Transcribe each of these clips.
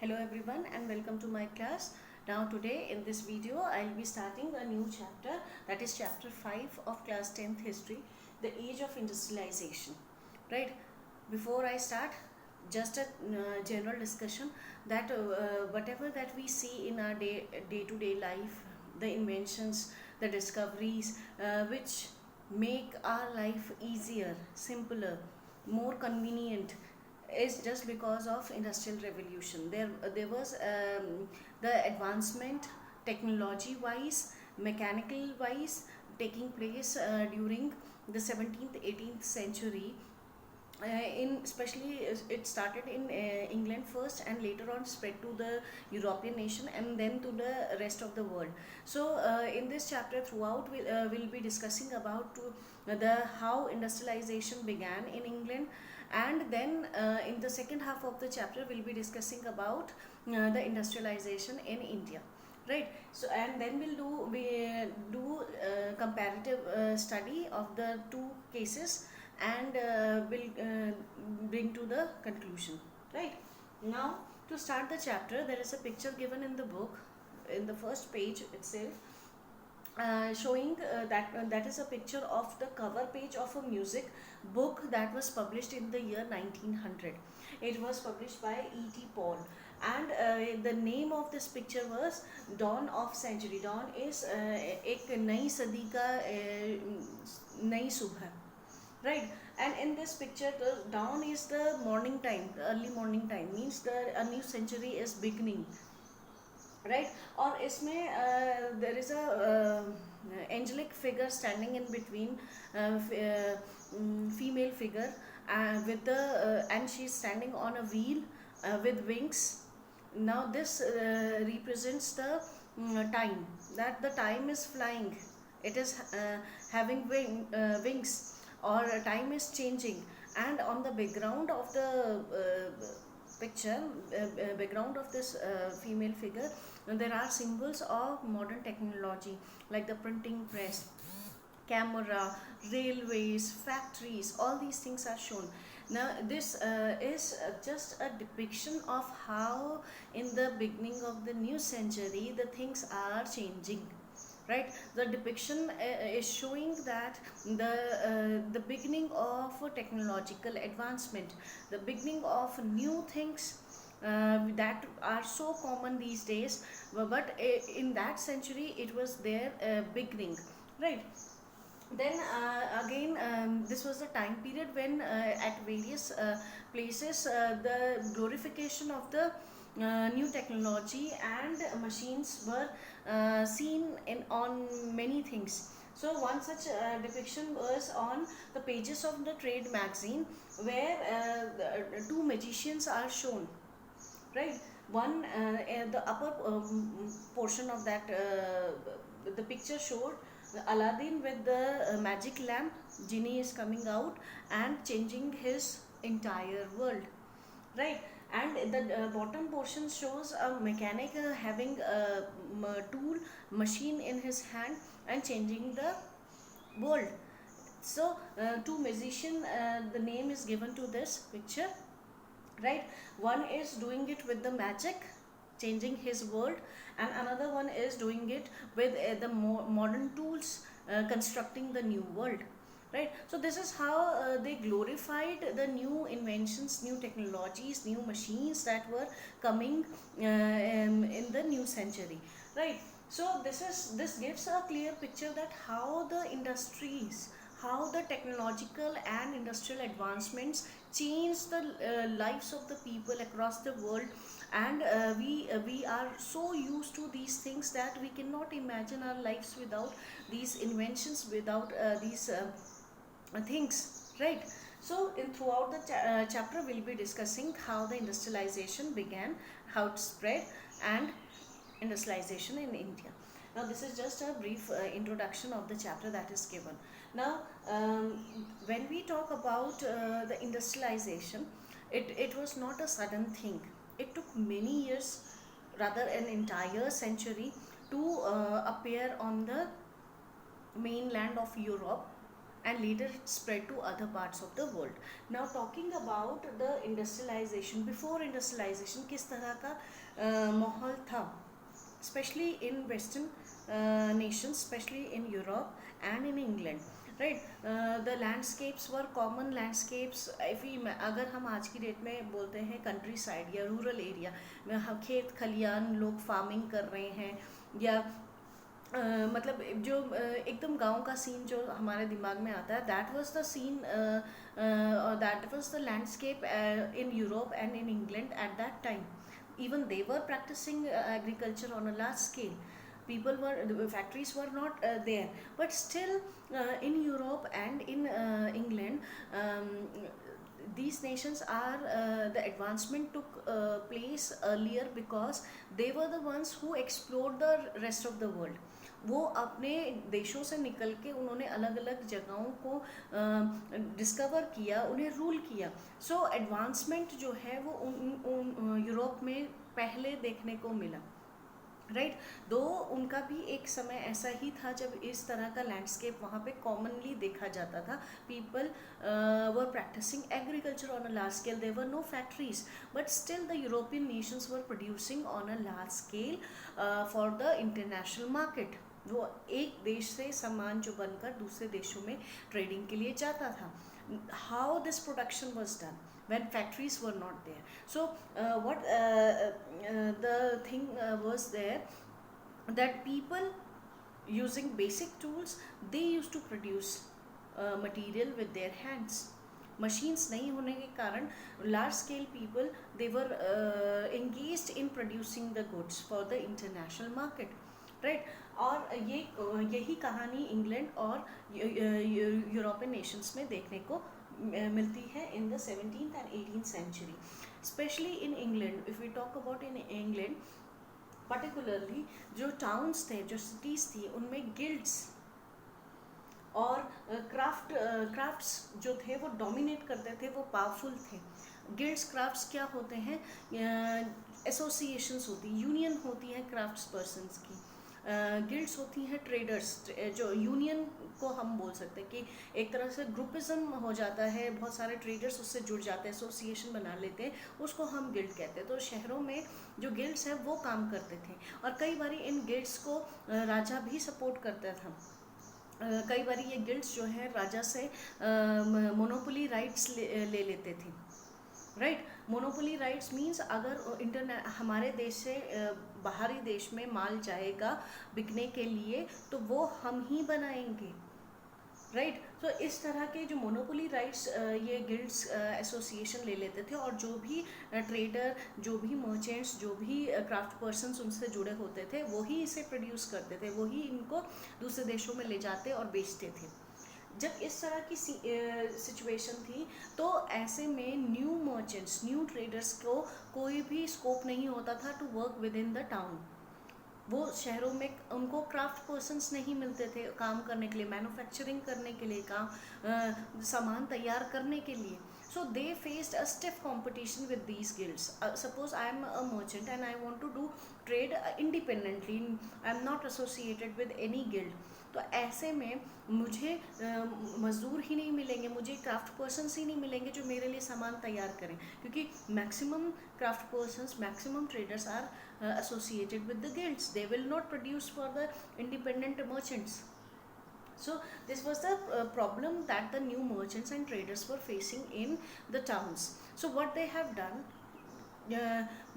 Hello everyone and welcome to my class. Now today in this video I'll be starting a new chapter, that is chapter 5 of class 10th history, the age of industrialization. Right, before I start, just a general discussion that whatever that we see in our day-to-day life, the inventions, the discoveries which make our life easier, simpler, more convenient, is just because of industrial revolution. There was the advancement technology wise, mechanical wise, taking place during the 17th 18th century. In especially it started in England first and later on spread to the European nation and then to the rest of the world. So in this chapter throughout we'll be discussing about the how industrialization began in England, and then in the second half of the chapter we'll be discussing about the industrialization in India. Right, so and then we do comparative study of the two cases, and will bring to the conclusion. Right, now to start the chapter, there is a picture given in the book in the first page itself, showing that is a picture of the cover page of a music book that was published in the year 1900. It was published by E.T. Paul, and the name of this picture was Dawn of Century. Dawn is एक नई सदी का नई सुबह. Right, and in this picture the dawn is the morning time, the early morning time, means a new century is beginning. Right, और इसमें there is a angelic figure standing in between, female figure, with the and she's standing on a wheel with wings. Now this represents the time, that the time is flying, it is having wings, or time is changing. And on the background of the picture, background of this female figure, there are symbols of modern technology like the printing press, camera, railways, factories, all these things are shown. Now this is just a depiction of how in the beginning of the new century the things are changing. Right, the depiction is showing that the beginning of technological advancement, the beginning of new things that are so common these days, but in that century it was their beginning. Right, then again, this was the time period when at various places the glorification of the new technology and machines were seen in on many things. So one such depiction was on the pages of the trade magazine, where two magicians are shown. Right, one the upper portion of that the picture showed Aladdin with the magic lamp. Genie is coming out and changing his entire world. Right, and the bottom portion shows a mechanic having a tool machine in his hand and changing the world. So two musician, the name is given to this picture. Right, one is doing it with the magic, changing his world, and another one is doing it with the modern tools, constructing the new world. Right, so this is how they glorified the new inventions, new technologies, new machines that were coming in the new century. Right, so this gives a clear picture that how the industries, how the technological and industrial advancements change the lives of the people across the world. And we are so used to these things that we cannot imagine our lives without these inventions, without these things. Right, so in throughout the chapter we'll be discussing how the industrialization began, how it spread, and industrialization in India. Now this is just a brief introduction of the chapter that is given. Now when we talk about the industrialization, it was not a sudden thing. It took many years, rather an entire century, to appear on the mainland of Europe and later it spread to other parts of the world. Now talking about the industrialization, before industrialization किस तरह का माहौल था, especially in western nations, especially in Europe and in England, right? The landscapes were common landscapes. if we अगर हम आज की date में बोलते हैं कंट्री साइड या रूरल एरिया में, हम खेत खलियान लोग फार्मिंग कर रहे हैं, या मतलब जो एकदम गांव का सीन जो हमारे दिमाग में आता है, that was the scene, that was the landscape in Europe and in England at that time. Even they were practicing agriculture on a large scale. People were, the factories were not there, but still in Europe and in England, these nations are, the advancement took place earlier because they were the ones who explored the rest of the world. वो अपने देशों से निकल के उन्होंने अलग अलग जगहों को डिस्कवर किया, उन्हें रूल किया. सो एडवांसमेंट जो है वो यूरोप में पहले देखने को मिला, राइट. दो उनका भी एक समय ऐसा ही था जब इस तरह का लैंडस्केप वहाँ पे कॉमनली देखा जाता था. People were practising agriculture on a large scale. There were no factories, but still the European nations were producing on a large scale for the international market. वो एक देश से सामान जो बनकर दूसरे देशों में ट्रेडिंग के लिए जाता था. How this production was done when factories were not there. So what the thing was there, that people using basic tools, they used to produce material with their hands. machines नहीं होने के कारण large scale people, they were engaged in producing the goods for the international market, right. और यही कहानी England और European Nations में देखने को मिलती है in the 17th and 18th century, especially in England. If we talk about in England particularly, जो towns थे, जो cities थी, उनमें guilds और crafts जो थे वो dominate करते थे, वो powerful थे. guilds crafts क्या होते हैं, associations होती, union होती है crafts persons की. गिल्ड्स होती हैं ट्रेडर्स, जो यूनियन को हम बोल सकते हैं कि एक तरह से ग्रुपिज्म हो जाता है, बहुत सारे ट्रेडर्स उससे जुड़ जाते हैं, एसोसिएशन बना लेते हैं, उसको हम गिल्ड कहते हैं. तो शहरों में जो गिल्ड्स हैं वो काम करते थे, और कई बार इन गिल्ड्स को राजा भी सपोर्ट करता था. कई बार ये गिल्ड्स जो है राजा से मोनोपोली राइट्स ले लेते थे, राइट. मोनोपोली राइट्स मीन्स अगर हमारे देश से बाहरी देश में माल जाएगा बिकने के लिए तो वो हम ही बनाएंगे, राइट. तो इस तरह के जो मोनोपोली राइट्स ये गिल्ड्स एसोसिएशन ले लेते थे, और जो भी ट्रेडर, जो भी मर्चेंट्स, जो भी क्राफ्ट पर्सन्स उनसे जुड़े होते थे, वही इसे प्रोड्यूस करते थे, वही इनको दूसरे देशों में ले जाते और बेचते थे. जब इस तरह की सिचुएशन थी तो ऐसे में न्यू मर्चेंट्स, न्यू ट्रेडर्स को कोई भी स्कोप नहीं होता था to work within the town. वो शहरों में उनको क्राफ्ट पर्सन्स नहीं मिलते थे काम करने के लिए, मैन्युफैक्चरिंग करने के लिए, सामान तैयार करने के लिए. So they faced a stiff competition with these guilds. Suppose I am a merchant and I want to do trade independently. I am not associated with any guild. तो ऐसे में मुझे मज़दूर ही नहीं मिलेंगे, मुझे क्राफ्ट पर्सन्स ही नहीं मिलेंगे जो मेरे लिए सामान तैयार करें, क्योंकि maximum craft persons, maximum traders are associated with the guilds. They will not produce for the independent merchants. So this was the problem that the new merchants and traders were facing in the towns. So what they have done,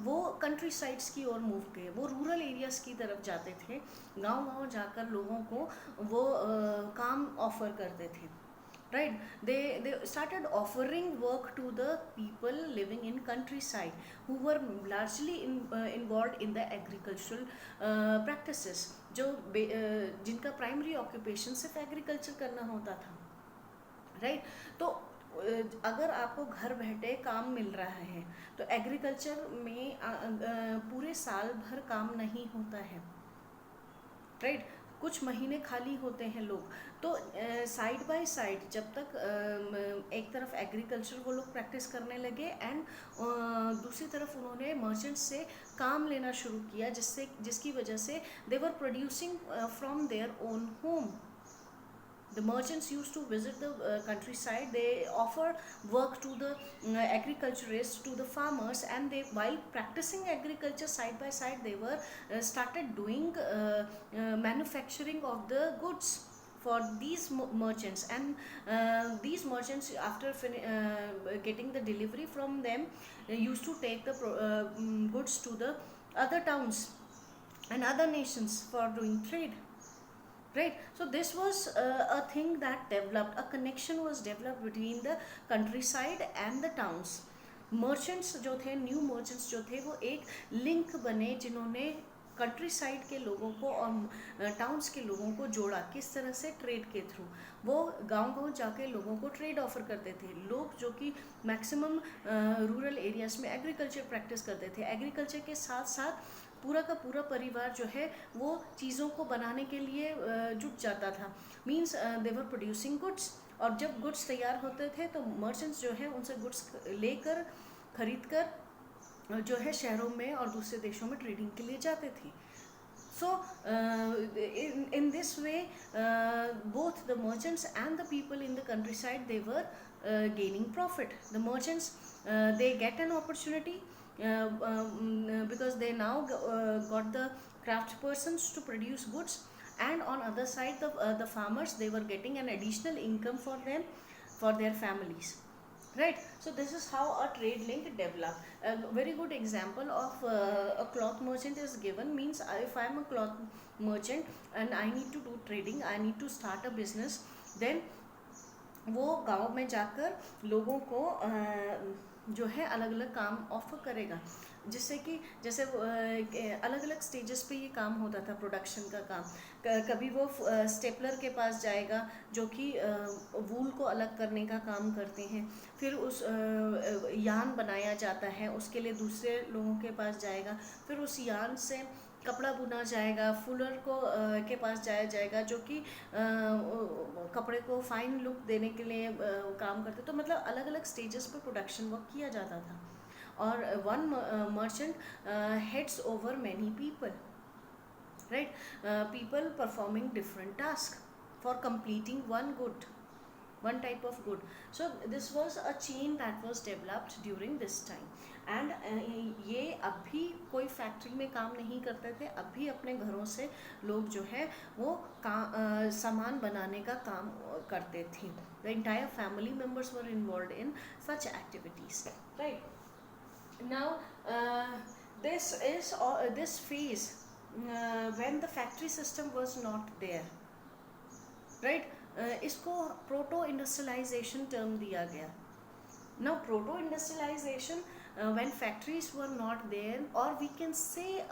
वो country sides की ओर move किए, वो rural areas की तरफ जाते थे, गांव-गांव जाकर लोगों को वो काम ऑफर करते थे, right. They started offering work to the people living in countryside who were largely involved in the agricultural practices, जो जिनका प्राइमरी ऑक्यूपेशन सिर्फ एग्रीकल्चर करना होता था, राइट. तो अगर आपको घर बैठे काम मिल रहा है तो एग्रीकल्चर में पूरे साल भर काम नहीं होता है, राइट. कुछ महीने खाली होते हैं लोग. तो साइड बाय साइड जब तक एक तरफ एग्रीकल्चर वो लोग प्रैक्टिस करने लगे, एंड दूसरी तरफ उन्होंने मर्चेंट्स से काम लेना शुरू किया, जिसकी वजह से they were producing from their own home, The merchants used to visit the countryside. They offer work to the agriculturists, to the farmers, and they, while practicing agriculture side by side, they were started doing manufacturing of the goods for these merchants. And these merchants, after getting the delivery from them, used to take the goods to the other towns and other nations for doing trade, right? So this was a thing that developed, a connection was developed between the countryside and the towns. Merchants जो थे, new merchants जो थे, वो एक link बने जिन्होंने country side के लोगों को और टाउन्स के लोगों को जोड़ा। किस तरह से? ट्रेड के थ्रू। वो गांव-गांव जाके लोगों को ट्रेड ऑफर करते थे। लोग जो कि मैक्सिमम रूरल एरियाज में एग्रीकल्चर प्रैक्टिस करते थे, एग्रीकल्चर के साथ साथ पूरा का पूरा परिवार जो है वो चीज़ों को बनाने के लिए जुट जाता था। Means they were producing goods, और जब गुड्स तैयार होते थे तो मर्चेंट्स जो है उनसे गुड्स लेकर, खरीद कर जो है शहरों में और दूसरे देशों में ट्रेडिंग के लिए जाते थे। So in this way, both the merchants and the people in the countryside, they were gaining profit. The merchants, they get an opportunity because they now got the craft persons to produce goods, and on other side the farmers, they were getting an additional income for them, for their families, right? So this is how a trade link developed. A very good example of a cloth merchant is given. Means if I am a cloth merchant and I need to do trading, I need to start a business, then वो गांव में जाकर लोगों को जो है अलग अलग काम ऑफर करेगा, जिससे कि जैसे अलग अलग स्टेजेस पे ये काम होता था, प्रोडक्शन का काम। कभी वो स्टेपलर के पास जाएगा जो कि वूल को अलग करने का काम करते हैं, फिर उस यान बनाया जाता है, उसके लिए दूसरे लोगों के पास जाएगा, फिर उस यान से कपड़ा बुना जाएगा, फुलर को के पास जाया जाएगा जो कि कपड़े को फाइन लुक देने के लिए काम करते। तो मतलब अलग अलग स्टेजेस पर प्रोडक्शन वर्क किया जाता था, और one merchant heads over many people, right? People performing different tasks for completing one type of good. So this was a chain that was developed during this time. And ये अब भी कोई factory में काम नहीं करते थे, अब भी अपने घरों से लोग जो है वो सामान बनाने का काम करते थे। The entire family members were involved in such activities, right? Now this phase when the factory system was not there, right? इसको प्रोटो इंडस्ट्रियलाइजेशन टर्म दिया गया। Now proto industrialization, when factories were not there, or we can say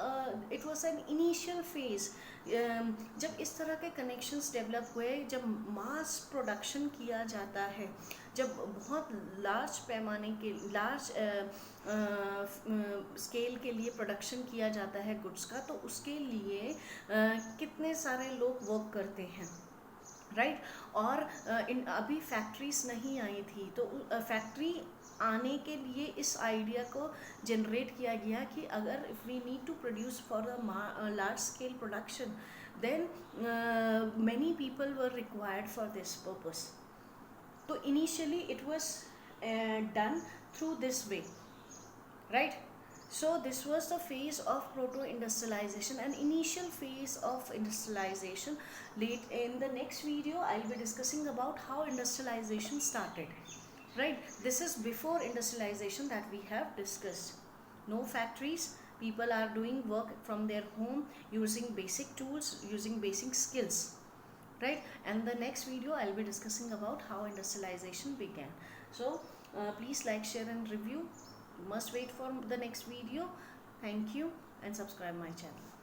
it was an initial phase, जब इस तरह के connections develop हुए, जब mass production किया जाता है, जब बहुत लार्ज पैमाने के, लार्ज स्केल के लिए प्रोडक्शन किया जाता है गुड्स का, तो उसके लिए कितने सारे लोग वर्क करते हैं, राइट? और अभी फैक्ट्रीज नहीं आई थी, तो फैक्ट्री आने के लिए इस आइडिया को जनरेट किया गया कि अगर if we need to produce for a large scale production, then many people were required for this purpose. तो initially it was done through this way, right? So this was the phase of proto-industrialization, an initial phase of industrialization. Late in the next video, I'll be discussing about how industrialization started. Right? This is before industrialization that we have discussed. No factories. People are doing work from their home using basic tools, using basic skills. Right? And the next video, I'll be discussing about how industrialization began. So please like, share, and review. You must wait for the next video. Thank you, and subscribe my channel.